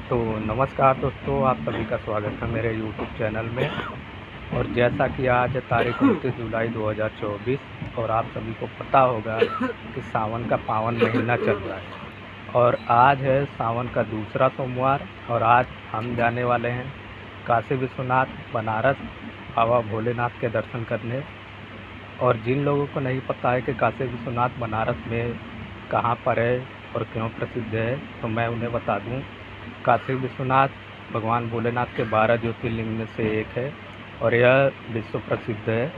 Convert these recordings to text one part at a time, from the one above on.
तो नमस्कार दोस्तों, आप सभी का स्वागत है मेरे YouTube चैनल में। और जैसा कि आज है तारीख 29 जुलाई 2024 और आप सभी को पता होगा कि सावन का पावन महीना चल रहा है और आज है सावन का दूसरा सोमवार। और आज हम जाने वाले हैं काशी विश्वनाथ बनारस बाबा भोलेनाथ के दर्शन करने। और जिन लोगों को नहीं पता है कि काशी विश्वनाथ बनारस में कहाँ पर है और क्यों प्रसिद्ध है, तो मैं उन्हें बता दूं। काशी विश्वनाथ भगवान भोलेनाथ के 12 ज्योतिर्लिंग में से एक है और यह विश्व प्रसिद्ध है।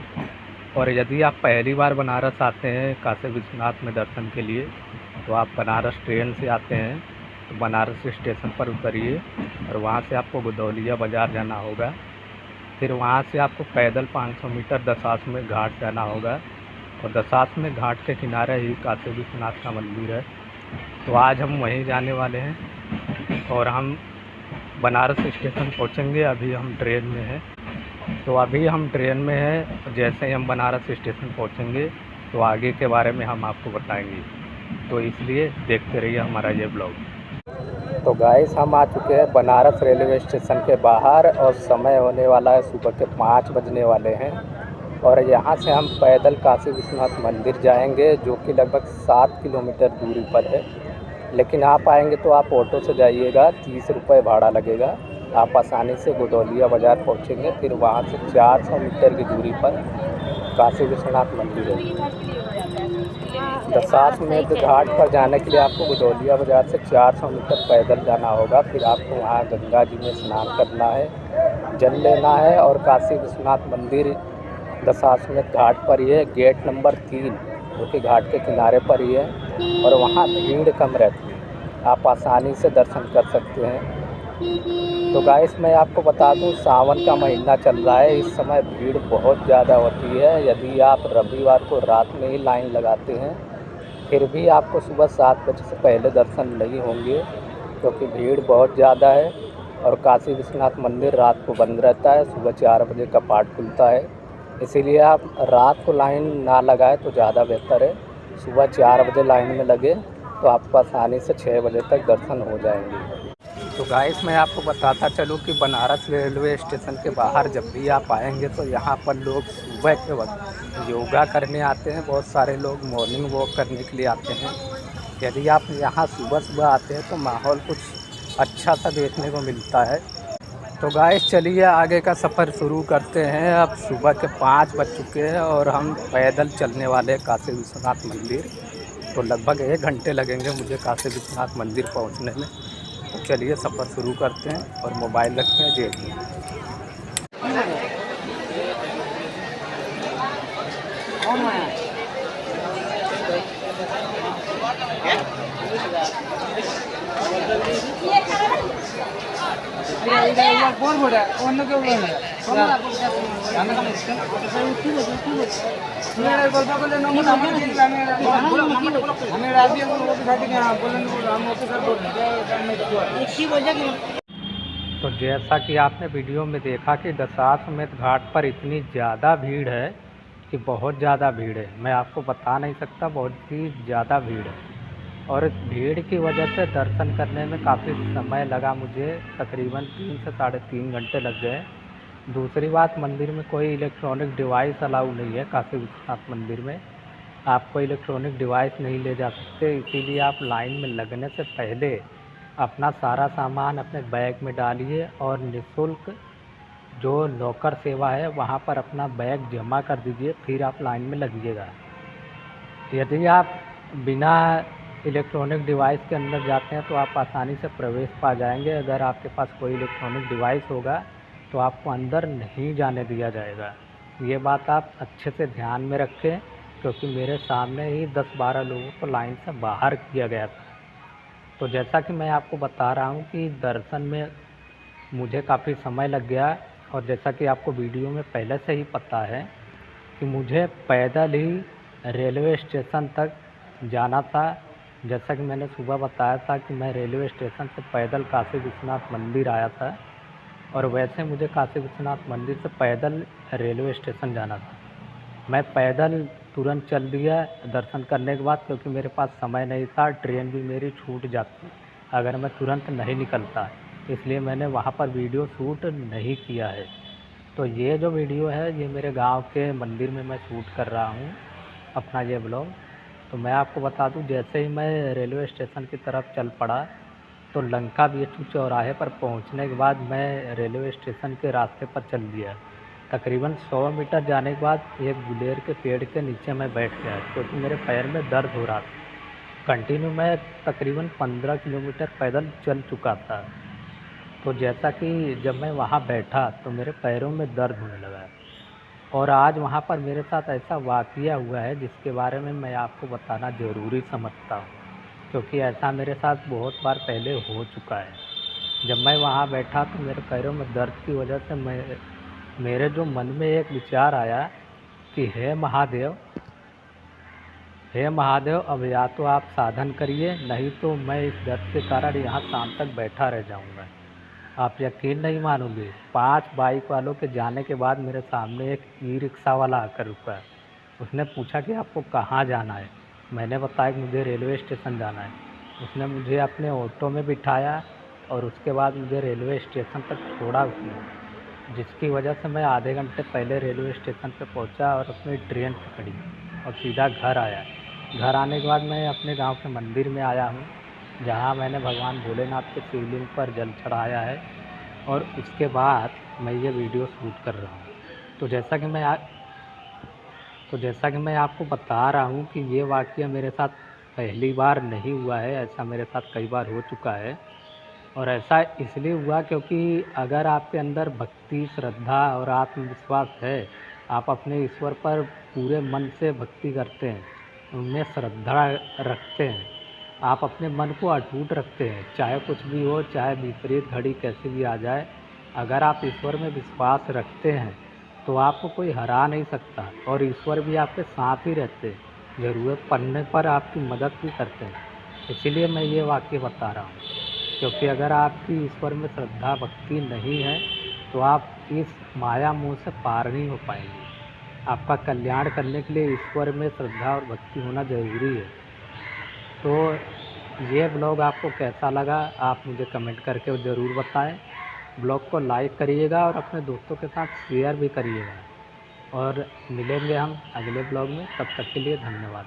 और यदि आप पहली बार बनारस आते हैं काशी विश्वनाथ में दर्शन के लिए, तो आप बनारस ट्रेन से आते हैं तो बनारस स्टेशन पर उतरिए और वहाँ से आपको गुदौलिया बाज़ार जाना होगा। फिर वहाँ से आपको पैदल 500 मीटर दशाश्वमेध घाट जाना होगा और दशाश्वमेध घाट के किनारे ही काशी विश्वनाथ का मंदिर है। तो आज हम वहीं जाने वाले हैं और हम बनारस स्टेशन पहुंचेंगे। अभी हम ट्रेन में हैं, तो अभी हम ट्रेन में हैं। जैसे ही हम बनारस स्टेशन पहुंचेंगे तो आगे के बारे में हम आपको बताएंगे, तो इसलिए देखते रहिए हमारा ये ब्लॉग। तो गाइस, हम आ चुके हैं बनारस रेलवे स्टेशन के बाहर और समय होने वाला है सुबह के 5 बजने वाले हैं। और यहाँ से हम पैदल काशी विश्वनाथ मंदिर जाएंगे, जो कि लगभग 7 किलोमीटर दूरी पर है। लेकिन आप आएंगे तो आप ऑटो से जाइएगा, 30 रुपये भाड़ा लगेगा। आप आसानी से गुदौलिया बाज़ार पहुँचेंगे। फिर वहाँ से 400 मीटर की दूरी पर काशी विश्वनाथ मंदिर है। दशाश्वमेध घाट पर जाने के लिए आपको गुदौलिया बाज़ार से 400 मीटर पैदल जाना होगा। फिर आपको वहाँ गंगा जी में स्नान करना है, जल लेना है और काशी विश्वनाथ मंदिर दशाश्वमेध घाट पर ही है, गेट नंबर 3, जो कि घाट के किनारे पर ही है। और वहाँ भीड़ कम रहती है, आप आसानी से दर्शन कर सकते हैं। तो गाइस, मैं आपको बता दूं, सावन का महीना चल रहा है, इस समय भीड़ बहुत ज़्यादा होती है। यदि आप रविवार को रात में ही लाइन लगाते हैं, फिर भी आपको सुबह 7 बजे से पहले दर्शन नहीं होंगे, क्योंकि भीड़ बहुत ज़्यादा है। और काशी विश्वनाथ मंदिर रात को बंद रहता है, सुबह 4 बजे कपाट खुलता है। इसीलिए आप रात को लाइन ना लगाएं तो ज़्यादा बेहतर है। सुबह 4 बजे लाइन में लगे तो आपको आसानी से 6 बजे तक दर्शन हो जाएंगे। तो गाइस, मैं आपको बताता चलूँ कि बनारस रेलवे स्टेशन के बाहर जब भी आप आएंगे तो यहाँ पर लोग सुबह के वक्त योगा करने आते हैं। बहुत सारे लोग मॉर्निंग वॉक करने के लिए आते हैं। यदि आप यहाँ सुबह सुबह आते हैं तो माहौल कुछ अच्छा सा देखने को मिलता है। तो गाइस, चलिए आगे का सफ़र शुरू करते हैं। अब सुबह के 5 बज चुके हैं और हम पैदल चलने वाले हैं काशी विश्वनाथ मंदिर। तो लगभग 1 घंटे लगेंगे मुझे काशी विश्वनाथ मंदिर पहुंचने में। तो चलिए सफ़र शुरू करते हैं और मोबाइल रखते हैं जेब में। तो जैसा कि आपने वीडियो में देखा कि दशाश्वमेध घाट पर इतनी ज़्यादा भीड़ है कि बहुत ज़्यादा भीड़ है। मैं आपको बता नहीं सकता, बहुत ही ज़्यादा भीड़ है। और इस भीड़ की वजह से दर्शन करने में काफ़ी समय लगा मुझे, तकरीबन 3 से साढ़े 3 घंटे लग गए। दूसरी बात, मंदिर में कोई इलेक्ट्रॉनिक डिवाइस अलाउ नहीं है। काशी विश्वनाथ मंदिर में आप कोई इलेक्ट्रॉनिक डिवाइस नहीं ले जा सकते, इसीलिए आप लाइन में लगने से पहले अपना सारा सामान अपने बैग में डालिए और निःशुल्क जो लॉकर सेवा है वहाँ पर अपना बैग जमा कर दीजिए, फिर आप लाइन में लगिएगा। यदि आप बिना इलेक्ट्रॉनिक डिवाइस के अंदर जाते हैं तो आप आसानी से प्रवेश पा जाएंगे। अगर आपके पास कोई इलेक्ट्रॉनिक डिवाइस होगा तो आपको अंदर नहीं जाने दिया जाएगा। ये बात आप अच्छे से ध्यान में रखें, क्योंकि मेरे सामने ही 10-12 लोगों को लाइन से बाहर किया गया था। तो जैसा कि मैं आपको बता रहा हूँ कि दर्शन में मुझे काफ़ी समय लग गया। और जैसा कि आपको वीडियो में पहले से ही पता है कि मुझे पैदल ही रेलवे स्टेशन तक जाना था। जैसा कि मैंने सुबह बताया था कि मैं रेलवे स्टेशन से पैदल काशी विश्वनाथ मंदिर आया था, और वैसे मुझे काशी विश्वनाथ मंदिर से पैदल रेलवे स्टेशन जाना था। मैं पैदल तुरंत चल दिया दर्शन करने के बाद, क्योंकि मेरे पास समय नहीं था। ट्रेन भी मेरी छूट जाती अगर मैं तुरंत नहीं निकलता। इसलिए मैंने वहाँ पर वीडियो शूट नहीं किया है। तो ये जो वीडियो है ये मेरे गांव के मंदिर में मैं शूट कर रहा हूँ अपना ये ब्लॉग। तो मैं आपको बता दूँ, जैसे ही मैं रेलवे स्टेशन की तरफ चल पड़ा तो लंका बीएचयू चौराहे पर पहुँचने के बाद मैं रेलवे स्टेशन के रास्ते पर चल दिया। तकरीबन 100 मीटर जाने के बाद एक गुलेर के पेड़ के नीचे मैं बैठ गया क्योंकि मेरे पैर में दर्द हो रहा था। कंटिन्यू मैं तकरीबन 15 किलोमीटर पैदल चल चुका था। तो जैसा कि जब मैं वहाँ बैठा तो मेरे पैरों में दर्द होने लगा और आज वहाँ पर मेरे साथ ऐसा वाक़या हुआ है जिसके बारे में मैं आपको बताना ज़रूरी समझता हूँ, क्योंकि ऐसा मेरे साथ बहुत बार पहले हो चुका है। जब मैं वहाँ बैठा तो मेरे पैरों में दर्द की वजह से मेरे जो मन में एक विचार आया कि हे महादेव, अब या तो आप साधन करिए, नहीं तो मैं इस दर्द के कारण यहाँ शाम तक बैठा रह जाऊँगा। आप यकीन नहीं मानोगे, 5 बाइक वालों के जाने के बाद मेरे सामने एक ई रिक्शा वाला आकर रुका। उसने पूछा कि आपको कहाँ जाना है? मैंने बताया कि मुझे रेलवे स्टेशन जाना है। उसने मुझे अपने ऑटो में बिठाया और उसके बाद मुझे रेलवे स्टेशन तक छोड़ा उसने, जिसकी वजह से मैं आधे घंटे पहले रेलवे स्टेशन पर पहुंचा और अपनी ट्रेन पकड़ी और सीधा घर आया। घर आने के बाद मैं अपने गांव के मंदिर में आया हूँ, जहाँ मैंने भगवान भोलेनाथ के शिवलिंग पर जल चढ़ाया है और उसके बाद मैं ये वीडियो शूट कर रहा हूँ। तो जैसा कि मैं आपको बता रहा हूँ कि ये वाक़या मेरे साथ पहली बार नहीं हुआ है, ऐसा मेरे साथ कई बार हो चुका है। और ऐसा इसलिए हुआ क्योंकि अगर आपके अंदर भक्ति, श्रद्धा और आत्मविश्वास है, आप अपने ईश्वर पर पूरे मन से भक्ति करते हैं, उनमें श्रद्धा रखते हैं, आप अपने मन को अटूट रखते हैं, चाहे कुछ भी हो, चाहे विपरीत घड़ी कैसी भी आ जाए, अगर आप ईश्वर में विश्वास रखते हैं तो आपको कोई हरा नहीं सकता और ईश्वर भी आपके साथ ही रहते हैं, ज़रूरत पड़ने पर आपकी मदद भी करते हैं। इसीलिए मैं ये वाक़या बता रहा हूँ, क्योंकि अगर आपकी ईश्वर में श्रद्धा भक्ति नहीं है तो आप इस माया मोह से पार नहीं हो पाएंगे। आपका कल्याण करने के लिए ईश्वर में श्रद्धा और भक्ति होना ज़रूरी है। तो ये ब्लॉग आपको कैसा लगा आप मुझे कमेंट करके ज़रूर बताएं। ब्लॉग को लाइक करिएगा और अपने दोस्तों के साथ शेयर भी करिएगा और मिलेंगे हम अगले ब्लॉग में। तब तक के लिए धन्यवाद।